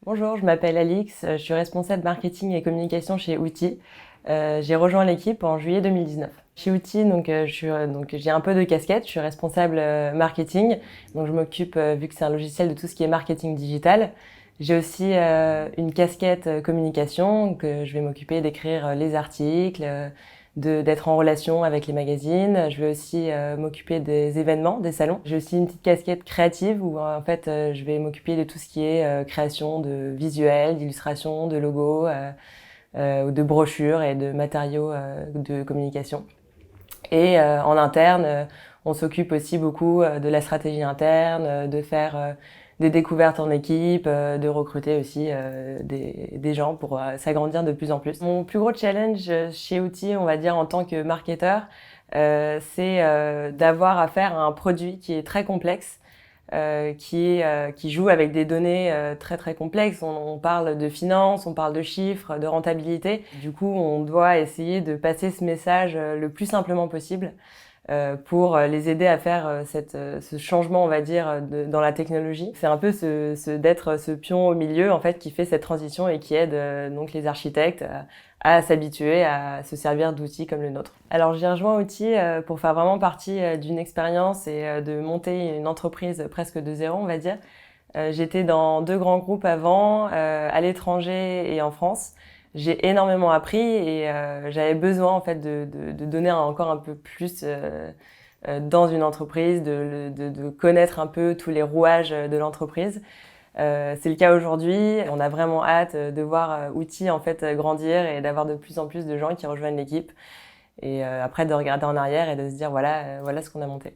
Bonjour, je m'appelle Alix, je suis responsable marketing et communication chez Outil. J'ai rejoint l'équipe en juillet 2019. Chez Outil, j'ai un peu de casquette, je suis responsable marketing, donc je m'occupe, vu que c'est un logiciel, de tout ce qui est marketing digital. J'ai aussi une casquette communication, donc je vais m'occuper d'écrire les articles, d'être en relation avec les magazines. Je vais aussi m'occuper des événements, des salons. J'ai aussi une petite casquette créative où en fait je vais m'occuper de tout ce qui est création de visuels, d'illustrations, de logos, de brochures et de matériaux de communication. Et en interne, on s'occupe aussi beaucoup de la stratégie interne, de faire des découvertes en équipe, de recruter aussi des gens pour s'agrandir de plus en plus. Mon plus gros challenge chez Outil, on va dire en tant que marketeur, c'est d'avoir à faire un produit qui est très complexe, qui joue avec des données très très complexes. On parle de finances, on parle de chiffres, de rentabilité. Du coup, on doit essayer de passer ce message le plus simplement possible pour les aider à faire ce changement, on va dire, dans la technologie. C'est un peu d'être ce pion au milieu, en fait, qui fait cette transition et qui aide donc les architectes à s'habituer à se servir d'outils comme le nôtre. Alors j'ai rejoint Outil pour faire vraiment partie d'une expérience et de monter une entreprise presque de zéro, on va dire. J'étais dans 2 grands groupes avant, à l'étranger et en France. J'ai énormément appris et j'avais besoin en fait de donner encore un peu plus dans une entreprise, de connaître un peu tous les rouages de l'entreprise. C'est le cas aujourd'hui. On a vraiment hâte de voir Outil en fait grandir et d'avoir de plus en plus de gens qui rejoignent l'équipe. Et après de regarder en arrière et de se dire voilà ce qu'on a monté.